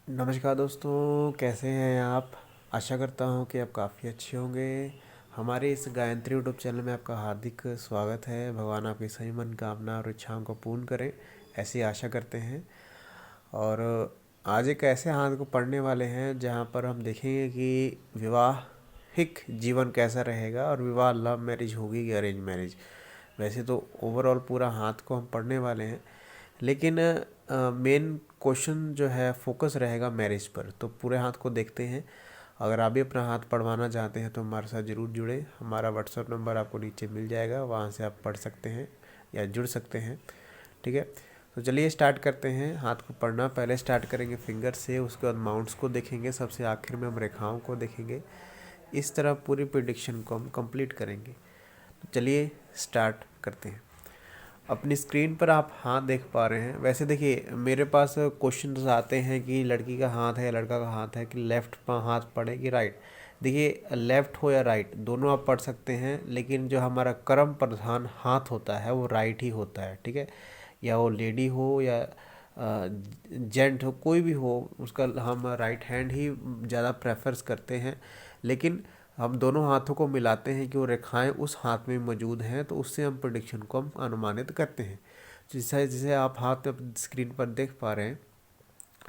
नमस्कार दोस्तों, कैसे हैं आप। आशा करता हूं कि आप काफ़ी अच्छे होंगे। हमारे इस गायत्री यूट्यूब चैनल में आपका हार्दिक स्वागत है। भगवान आपकी सभी मनोकामना और इच्छाओं को पूर्ण करें, ऐसी आशा करते हैं। और आज एक ऐसे हाथ को पढ़ने वाले हैं जहां पर हम देखेंगे कि विवाहिक जीवन कैसा रहेगा और विवाह लव मैरिज होगी कि अरेंज मैरिज। वैसे तो ओवरऑल पूरा हाथ को हम पढ़ने वाले हैं, लेकिन मेन क्वेश्चन जो है फोकस रहेगा मैरिज पर। तो पूरे हाथ को देखते हैं। अगर आप भी अपना हाथ पढ़वाना चाहते हैं तो हमारे साथ ज़रूर जुड़े। हमारा व्हाट्सएप नंबर आपको नीचे मिल जाएगा, वहाँ से आप पढ़ सकते हैं या जुड़ सकते हैं। ठीक है, तो चलिए स्टार्ट करते हैं हाथ को पढ़ना। पहले स्टार्ट करेंगे फिंगर से, उसके बाद माउंट्स को देखेंगे, सबसे आखिर में हम रेखाओं को देखेंगे। इस तरह पूरी प्रिडिक्शन को हम कंप्लीट करेंगे। तो चलिए स्टार्ट करते हैं। अपनी स्क्रीन पर आप हाथ देख पा रहे हैं। वैसे देखिए, मेरे पास क्वेश्चन आते हैं कि लड़की का हाथ है, लड़का का हाथ है, कि लेफ्ट हाथ पढ़े कि राइट। देखिए, लेफ्ट हो या राइट दोनों आप पढ़ सकते हैं, लेकिन जो हमारा कर्म प्रधान हाथ होता है वो राइट ही होता है। ठीक है, या वो लेडी हो या जेंट हो, कोई भी हो, उसका हम राइट हैंड ही ज़्यादा प्रेफर्स करते हैं। लेकिन हम दोनों हाथों को मिलाते हैं कि वो रेखाएं उस हाथ में मौजूद हैं, तो उससे हम प्रेडिक्शन को हम अनुमानित करते हैं। जैसे जैसे आप हाथ स्क्रीन पर देख पा रहे हैं,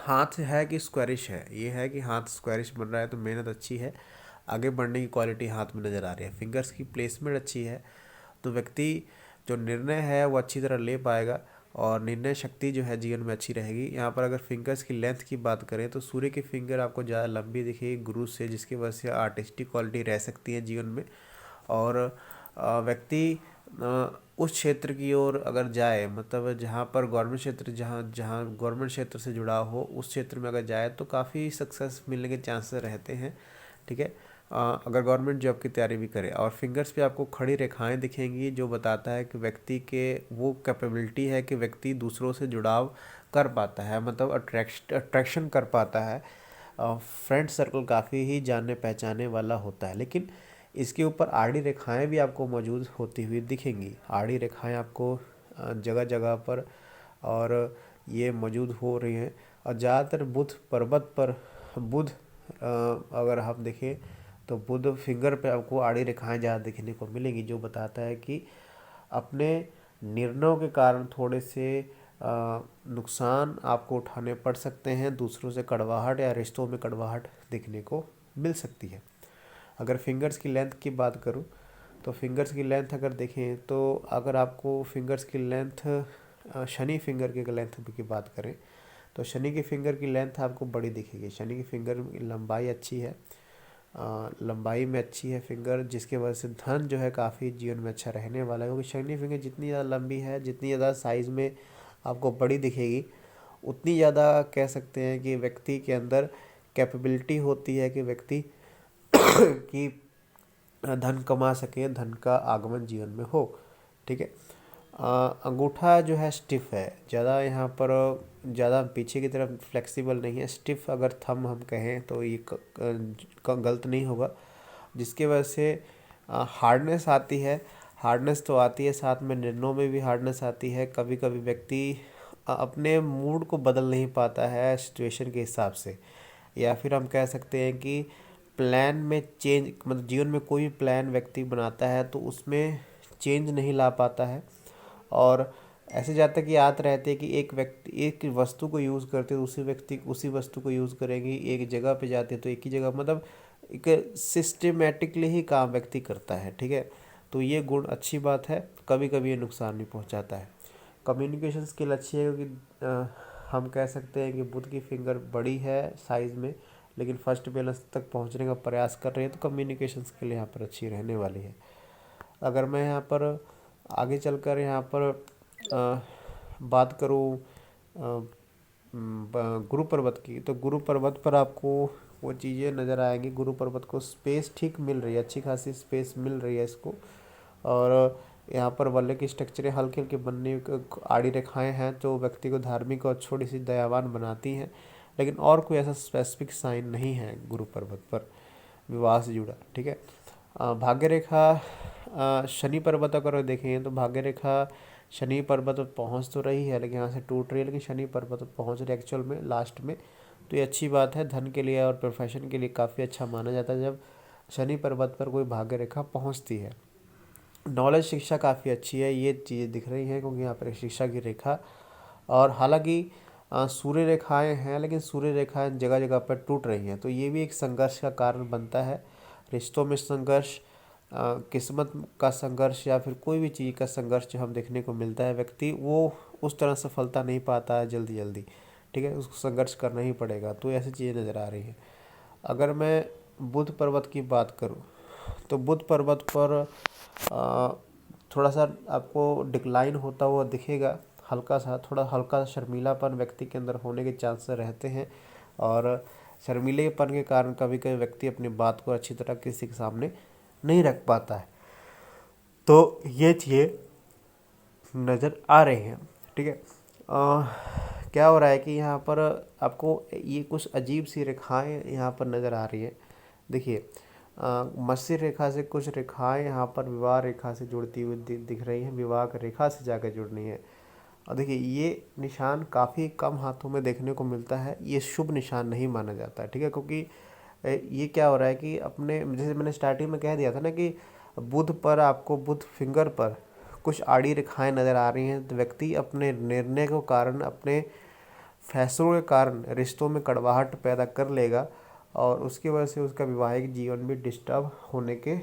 हाथ है कि स्क्वायरिश है। ये है कि हाथ स्क्वायरिश बन रहा है तो मेहनत अच्छी है, आगे बढ़ने की क्वालिटी हाथ में नज़र आ रही है। फिंगर्स की प्लेसमेंट अच्छी है तो व्यक्ति जो निर्णय है वो अच्छी तरह ले पाएगा और निर्णय शक्ति जो है जीवन में अच्छी रहेगी। यहाँ पर अगर फिंगर्स की लेंथ की बात करें तो सूर्य की फिंगर आपको ज़्यादा लंबी दिखेगी गुरु से, जिसकी वजह से आर्टिस्टिक क्वालिटी रह सकती है जीवन में। और व्यक्ति उस क्षेत्र की ओर अगर जाए, मतलब जहाँ पर गवर्नमेंट क्षेत्र, जहाँ जहाँ गवर्नमेंट क्षेत्र से जुड़ा हो, उस क्षेत्र में अगर जाए तो काफ़ी सक्सेस मिलने के चांसेस रहते हैं। ठीक है, अगर गवर्नमेंट जॉब की तैयारी भी करे। और फिंगर्स पे आपको खड़ी रेखाएं दिखेंगी, जो बताता है कि व्यक्ति के वो कैपेबिलिटी है कि व्यक्ति दूसरों से जुड़ाव कर पाता है, मतलब अट्रैक्शन कर पाता है। फ्रेंड सर्कल काफ़ी ही जानने पहचाने वाला होता है। लेकिन इसके ऊपर आड़ी रेखाएं भी आपको मौजूद होती हुई दिखेंगी। आड़ी रेखाएं आपको जगह जगह पर और ये मौजूद हो रही हैं। और ज़्यादातर बुध पर्वत पर बुध अगर आप देखें तो बुध फिंगर पे आपको आड़ी रेखाएं ज़्यादा देखने को मिलेंगी, जो बताता है कि अपने निर्णयों के कारण थोड़े से नुकसान आपको उठाने पड़ सकते हैं। दूसरों से कड़वाहट या रिश्तों में कड़वाहट देखने को मिल सकती है। अगर फिंगर्स की लेंथ की बात करूं तो फिंगर्स की लेंथ अगर देखें तो अगर आपको फिंगर्स की लेंथ शनि फिंगर की लेंथ की बात करें तो शनि की फिंगर की लेंथ आपको बड़ी दिखेगी। शनि की फिंगर की लंबाई अच्छी है, लंबाई में अच्छी है फिंगर, जिसके वजह से धन जो है काफ़ी जीवन में अच्छा रहने वाला है। क्योंकि शनि फिंगर जितनी ज़्यादा लंबी है, जितनी ज़्यादा साइज़ में आपको बड़ी दिखेगी, उतनी ज़्यादा कह सकते हैं कि व्यक्ति के अंदर कैपेबिलिटी होती है कि व्यक्ति की धन कमा सके, धन का आगमन जीवन में हो। ठीक है, अंगूठा जो है स्टिफ है ज़्यादा, यहाँ पर ज़्यादा पीछे की तरफ फ्लेक्सिबल नहीं है। स्टिफ अगर थंब हम कहें तो ये गलत नहीं होगा, जिसके वजह से हार्डनेस आती है। हार्डनेस तो आती है, साथ में निर्णयों में भी हार्डनेस आती है। कभी कभी व्यक्ति अपने मूड को बदल नहीं पाता है सिचुएशन के हिसाब से, या फिर हम कह सकते हैं कि प्लान में चेंज, मतलब जीवन में कोई भी प्लान व्यक्ति बनाता है तो उसमें चेंज नहीं ला पाता है। और ऐसे जाता कि याद रहते हैं कि एक व्यक्ति एक वस्तु को यूज़ करते तो उसी व्यक्ति उसी वस्तु को यूज़ करेंगे। एक जगह पे जाते तो एक ही जगह, मतलब एक सिस्टमेटिकली ही काम व्यक्ति करता है। ठीक है, तो ये गुण अच्छी बात है। कभी कभी ये नुकसान भी पहुंचाता है। कम्युनिकेशन स्किल अच्छी है, क्योंकि हम कह सकते हैं कि बुध की फिंगर बड़ी है साइज़ में, लेकिन फर्स्ट बैलेंस तक पहुंचने का प्रयास कर रही है, तो कम्युनिकेशन स्किल यहाँ पर अच्छी रहने वाली है। अगर मैं यहाँ पर आगे चलकर यहाँ पर बात करूँ गुरु पर्वत की, तो गुरु पर्वत पर आपको वो चीज़ें नज़र आएंगी। गुरु पर्वत को स्पेस ठीक मिल रही है, अच्छी खासी स्पेस मिल रही है इसको। और यहाँ पर वलय की स्ट्रक्चरें हल्के हल्के बनने, आड़ी रेखाएं हैं जो व्यक्ति को धार्मिक और थोड़ी सी दयावान बनाती हैं। लेकिन और कोई ऐसा स्पेसिफिक साइन नहीं है गुरु पर्वत पर विवाह से जुड़ा। ठीक है, भाग्य रेखा शनि पर्वत अगर देखें तो भाग्य रेखा शनि पर्वत पर पहुँच तो रही है, लेकिन यहाँ से टूट रही है, लेकिन शनि पर्वत पर पहुँच रही है एक्चुअल में लास्ट में। तो ये अच्छी बात है, धन के लिए और प्रोफेशन के लिए काफ़ी अच्छा माना जाता है जब शनि पर्वत पर कोई भाग्य रेखा पहुंचती है। नॉलेज शिक्षा काफ़ी अच्छी है, ये चीज़ें दिख रही हैं क्योंकि यहाँ पर एक शिक्षा की रेखा। और हालांकि सूर्य रेखाएं हैं, लेकिन सूर्य रेखाएं जगह जगह पर टूट रही हैं, तो ये भी एक संघर्ष का कारण बनता है। रिश्तों में संघर्ष, किस्मत का संघर्ष, या फिर कोई भी चीज़ का संघर्ष जो हम देखने को मिलता है, व्यक्ति वो उस तरह सफलता नहीं पाता है जल्दी जल्दी, ठीक है, उसको संघर्ष करना ही पड़ेगा। तो ऐसी चीज़ें नज़र आ रही हैं। अगर मैं बुध पर्वत की बात करूं, तो बुध पर्वत पर आ, थोड़ा सा आपको डिक्लाइन होता हुआ दिखेगा, हल्का सा, थोड़ा हल्का शर्मीलापन व्यक्ति के अंदर होने के चांसेस रहते हैं। और शर्मीलेपन के कारण कभी कभी व्यक्ति अपनी बात को अच्छी तरह किसी के सामने नहीं रख पाता है। तो ये चीज़ें नज़र आ रही हैं, ठीक है। क्या हो रहा है कि यहाँ पर आपको ये कुछ अजीब सी रेखाएं यहाँ पर नज़र आ रही है। देखिए, मत्स्य रेखा से कुछ रेखाएं यहाँ पर विवाह रेखा से जुड़ती हुई दिख रही हैं, विवाह की रेखा से जाकर जुड़नी है। और देखिए, ये निशान काफ़ी कम हाथों में देखने को मिलता है, ये शुभ निशान नहीं माना जाता है, ठीक है। क्योंकि ये क्या हो रहा है कि अपने, जैसे मैंने स्टार्टिंग में कह दिया था ना कि बुध पर आपको, बुध फिंगर पर कुछ आड़ी रेखाएं नज़र आ रही हैं, तो व्यक्ति अपने निर्णय के कारण, अपने फैसलों के कारण रिश्तों में कड़वाहट पैदा कर लेगा, और उसकी वजह से उसका वैवाहिक जीवन भी डिस्टर्ब होने के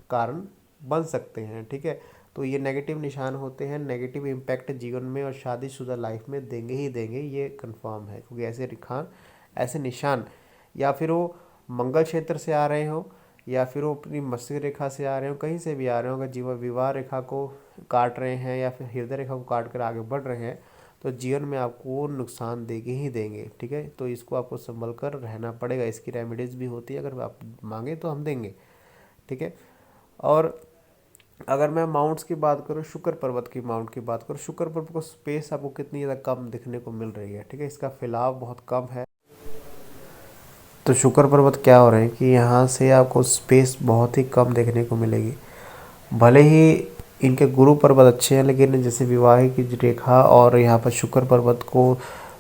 कारण बन सकते हैं, ठीक है। तो ये नेगेटिव निशान होते हैं, नेगेटिव इम्पैक्ट जीवन में और शादीशुदा लाइफ में देंगे ही देंगे, ये कंफर्म है। क्योंकि ऐसे रेखान, ऐसे निशान, या फिर वो मंगल क्षेत्र से आ रहे हों, या फिर वो अपनी मत्स्य रेखा से आ रहे हो, कहीं से भी आ रहे हो, अगर जीवन विवाह रेखा को काट रहे हैं या फिर हृदय रेखा को काट कर आगे बढ़ रहे हैं, तो जीवन में आपको नुकसान देंगे ही देंगे, ठीक है। तो इसको आपको संभल कर रहना पड़ेगा। इसकी रेमेडीज़ भी होती है, अगर आप मांगे तो हम देंगे, ठीक है। और अगर मैं माउंट्स की बात करूँ, शुक्र पर्वत की माउंट की बात करूँ, शुक्र पर्वत को स्पेस आपको कितनी ज़्यादा कम दिखने को मिल रही है, ठीक है, इसका फैलाव बहुत कम है। तो शुक्र पर्वत क्या हो रहे हैं कि यहाँ से आपको स्पेस बहुत ही कम देखने को मिलेगी। भले ही इनके गुरु पर्वत अच्छे हैं, लेकिन जैसे विवाह की रेखा और यहाँ पर शुक्र पर्वत को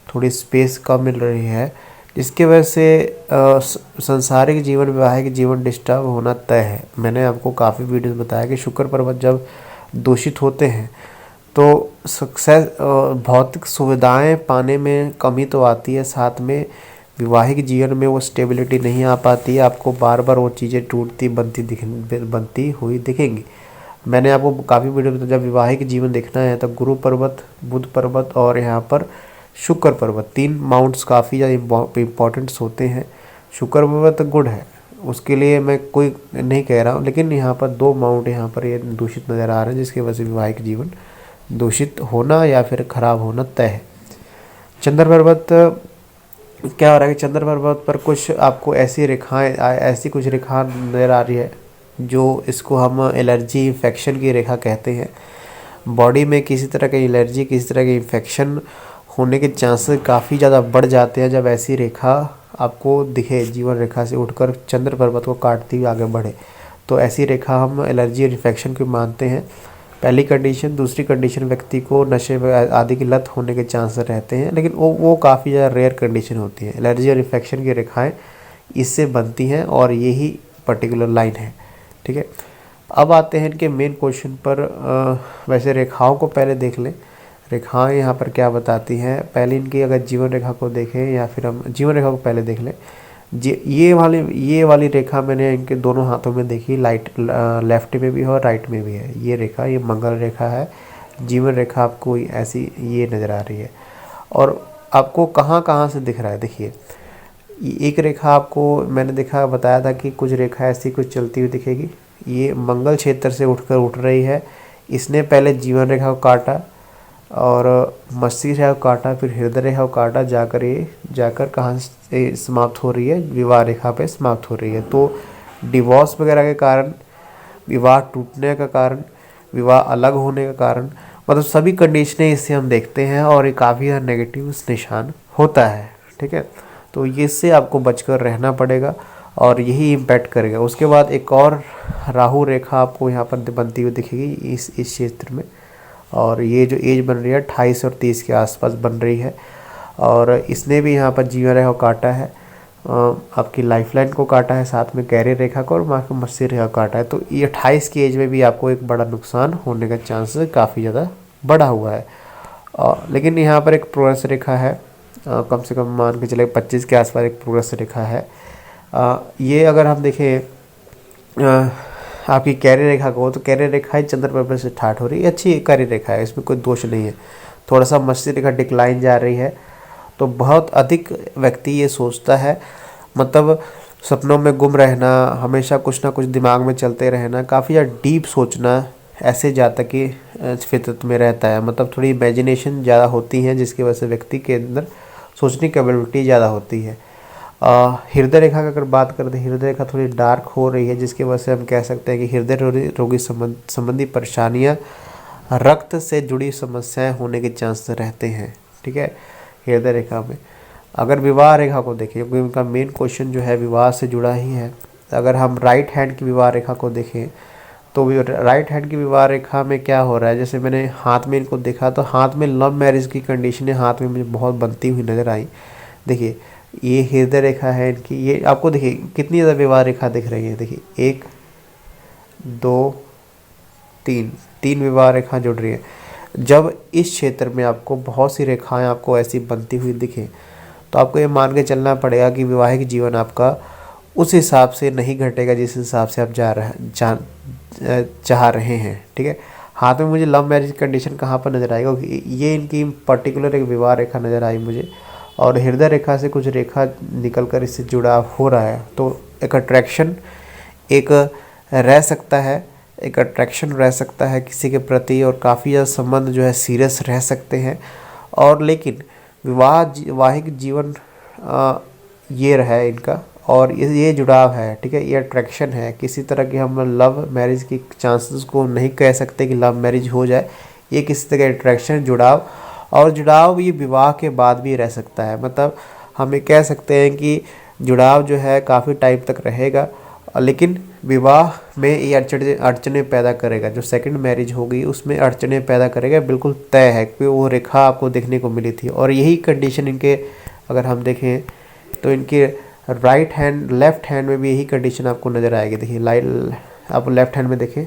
थोड़ी स्पेस कम मिल रही है, जिसकी वजह से संसारिक जीवन, वैवाहिक जीवन डिस्टर्ब होना तय है। मैंने आपको काफ़ी वीडियोस बताया कि शुक्र पर्वत जब दूषित होते हैं तो सक्सेस, भौतिक सुविधाएं पाने में कमी तो आती है, साथ में वैवाहिक जीवन में वो स्टेबिलिटी नहीं आ पाती है। आपको बार बार वो चीज़ें टूटती बनती हुई दिखेंगी। मैंने आपको काफ़ी वीडियो बताया, जब वैवाहिक जीवन देखना है तो गुरु पर्वत, बुध पर्वत और यहाँ पर शुक्र पर्वत, 3 माउंट्स काफ़ी ज़्यादा इम्पोर्टेंट्स होते हैं। शुक्र पर्वत गुड है, उसके लिए मैं कोई नहीं कह रहा हूँ, लेकिन यहाँ पर 2 माउंट यहाँ पर ये दूषित नज़र आ रहे हैं, जिसकी वजह से वैवाहिक जीवन दूषित होना या फिर खराब होना तय है। चंद्र पर्वत क्या हो रहा है कि चंद्र पर्वत पर कुछ आपको ऐसी रेखाएं, ऐसी कुछ रेखा नज़र आ रही है जो, इसको हम एलर्जी इन्फेक्शन की रेखा कहते हैं। बॉडी में किसी तरह की एलर्जी, किसी तरह की इन्फेक्शन होने के चांसेस काफ़ी ज़्यादा बढ़ जाते हैं जब ऐसी रेखा आपको दिखे, जीवन रेखा से उठकर चंद्र पर्वत को काटती हुई आगे बढ़े। तो ऐसी रेखा हम एलर्जी और इन्फेक्शन की मानते हैं, पहली कंडीशन। दूसरी कंडीशन, व्यक्ति को नशे आदि की लत होने के चांसेस रहते हैं, लेकिन वो काफ़ी ज़्यादा रेयर कंडीशन होती है। एलर्जी और इन्फेक्शन की रेखाएँ इससे बनती हैं, और यही पर्टिकुलर लाइन है, ठीक है। अब आते हैं इनके मेन क्वेश्चन पर। वैसे रेखाओं को पहले देख लें, रेखाएं यहाँ पर क्या बताती हैं। पहले इनकी अगर जीवन रेखा को देखें, या फिर हम जीवन रेखा को पहले देख लें। ये वाली रेखा मैंने इनके दोनों हाथों में देखी, लेफ्ट में भी है और राइट में भी है। ये रेखा, ये मंगल रेखा है। जीवन रेखा आपको ऐसी ये नज़र आ रही है। और आपको कहाँ कहाँ से दिख रहा है, देखिए, एक रेखा आपको मैंने बताया था कि कुछ रेखा ऐसी कुछ चलती हुई दिखेगी। ये मंगल क्षेत्र से उठ रही है। इसने पहले जीवन रेखा को काटा और मत्स्य रेखा को काटा, फिर हृदय रेखा को काटा, जाकर कहाँ से समाप्त हो रही है, विवाह रेखा पे समाप्त हो रही है। तो डिवोर्स वगैरह के कारण, विवाह टूटने का कारण, विवाह अलग होने का कारण, मतलब सभी कंडीशनें इससे हम देखते हैं, और ये काफ़ी नेगेटिव निशान होता है, ठीक है। तो ये इससे आपको बचकर रहना पड़ेगा, और यही इम्पैक्ट करेगा। उसके बाद एक और राहु रेखा आपको यहाँ पर बनती हुई दिखेगी इस क्षेत्र में, और ये जो एज बन रही है 28 और 30 के आसपास बन रही है। और इसने भी यहाँ पर जीवन रेखा को काटा है, आपकी लाइफलाइन को काटा है, साथ में कैरियर रेखा को और वहाँ की मत्स्य रेखा को काटा है। तो ये 28 की एज में भी आपको एक बड़ा नुकसान होने का चांसेस काफ़ी ज़्यादा बढ़ा हुआ है। लेकिन यहाँ पर एक प्रोग्रेस रेखा है, कम से कम मान के चले 25 के आसपास एक प्रोग्रेस रेखा है। ये अगर हम देखें आपकी कैरियर रेखा को, तो कैरियर रेखा ही चंद्र पर्वत से स्टार्ट हो रही है, अच्छी कैरियर रेखा है, इसमें कोई दोष नहीं है। थोड़ा सा मत्स्य रेखा डिक्लाइन जा रही है, तो बहुत अधिक व्यक्ति ये सोचता है, मतलब सपनों में गुम रहना, हमेशा कुछ ना कुछ दिमाग में चलते रहना, काफ़ी ज़्यादा डीप सोचना, ऐसे जातक की फितरत में रहता है। मतलब थोड़ी इमेजिनेशन ज़्यादा होती है, जिसकी वजह से व्यक्ति के अंदर सोचने की एबिलिटी ज़्यादा होती है। हृदय रेखा की अगर बात करते हैं, हृदय रेखा थोड़ी डार्क हो रही है, जिसकी वजह से हम कह सकते हैं कि हृदय रोगी संबंधी परेशानियाँ, रक्त से जुड़ी समस्याएं होने के चांसेस रहते हैं। ठीक है, हृदय रेखा में अगर विवाह रेखा को देखें, क्योंकि उनका मेन क्वेश्चन जो है विवाह से जुड़ा ही है, तो अगर हम राइट हैंड की विवाह रेखा को देखें, तो राइट हैंड की विवाह रेखा में क्या हो रहा है, जैसे मैंने हाथ में इनको देखा, तो हाथ में लव मैरिज की कंडीशनें हाथ में मुझे बहुत बनती हुई नज़र आई। देखिए ये हृदय रेखा है इनकी, ये आपको देखिए कितनी ज़्यादा विवाह रेखा दिख रही है। देखिए 1 2 3 विवाह रेखा जुड़ रही है। जब इस क्षेत्र में आपको बहुत सी रेखाएं आपको ऐसी बनती हुई दिखें, तो आपको ये मान के चलना पड़ेगा कि वैवाहिक जीवन आपका उस हिसाब से नहीं घटेगा जिस हिसाब से आप चाह रहे हैं। ठीक है, हाथ में मुझे लव मैरिज कंडीशन कहाँ पर नज़र आएगा, ये इनकी पर्टिकुलर एक विवाह रेखा नज़र आई मुझे, और हृदय रेखा से कुछ रेखा निकलकर इससे जुड़ाव हो रहा है। तो एक अट्रैक्शन एक रह सकता है, एक अट्रैक्शन रह सकता है किसी के प्रति, और काफ़ी ज़्यादा संबंध जो है सीरियस रह सकते हैं। और लेकिन वैवाहिक जीवन ये रहा है इनका, और ये जुड़ाव है। ठीक है, ये अट्रैक्शन है, किसी तरह की हम लव मैरिज की चांसेस को नहीं कह सकते कि लव मैरिज हो जाए, ये किसी तरह का अट्रैक्शन जुड़ाव, और जुड़ाव ये विवाह के बाद भी रह सकता है। मतलब हम ये कह सकते हैं कि जुड़ाव जो है काफ़ी टाइम तक रहेगा, लेकिन विवाह में ये अड़चने पैदा करेगा। जो सेकंड मैरिज होगी उसमें अड़चने पैदा करेगा, बिल्कुल तय है, क्योंकि वो रेखा आपको देखने को मिली थी। और यही कंडीशन इनके अगर हम देखें तो इनके राइट हैंड लेफ्ट हैंड में भी यही कंडीशन आपको नज़र आएगी। देखिए आप लेफ्ट हैंड में देखें,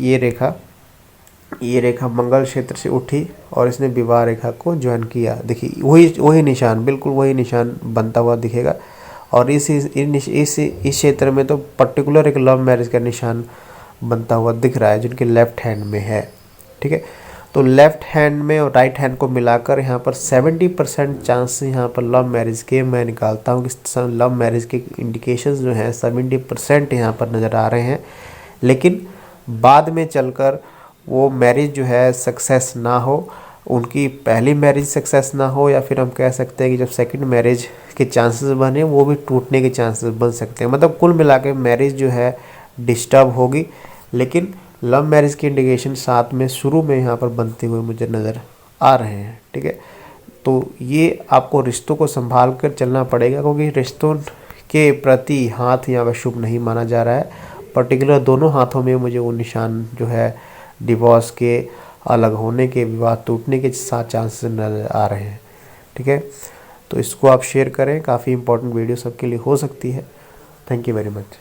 ये रेखा मंगल क्षेत्र से उठी और इसने विवाह रेखा को ज्वाइन किया। देखिए वही निशान, बिल्कुल वही निशान बनता हुआ दिखेगा। और इस क्षेत्र में तो पर्टिकुलर एक लव मैरिज का निशान बनता हुआ दिख रहा है, जिनके लेफ्ट हैंड में है। ठीक है, तो लेफ्ट हैंड में और राइट हैंड को मिलाकर यहाँ पर 70% चांस यहाँ पर लव मैरिज के मैं निकालता हूँ कि लव मैरिज के इंडिकेशंस जो हैं 70% यहाँ पर नज़र आ रहे हैं। लेकिन बाद में चलकर वो मैरिज जो है सक्सेस ना हो, उनकी पहली मैरिज सक्सेस ना हो, या फिर हम कह सकते हैं कि जब सेकंड मैरिज के चांसेस बने वो भी टूटने के चांसेस बन सकते हैं। मतलब कुल मिला के मैरिज जो है डिस्टर्ब होगी, लेकिन लव मैरिज के इंडिकेशन साथ में शुरू में यहाँ पर बनते हुए मुझे नज़र आ रहे हैं। ठीक है, तो ये आपको रिश्तों को संभाल कर चलना पड़ेगा, क्योंकि रिश्तों के प्रति हाथ यहाँ पर शुभ नहीं माना जा रहा है। पर्टिकुलर दोनों हाथों में मुझे वो निशान जो है डिवोर्स के, अलग होने के, विवाह टूटने के साथ चांसेस नज़र आ रहे हैं। ठीक है, तो इसको आप शेयर करें, काफ़ी इंपॉर्टेंट वीडियो सबके लिए हो सकती है। Thank you very much.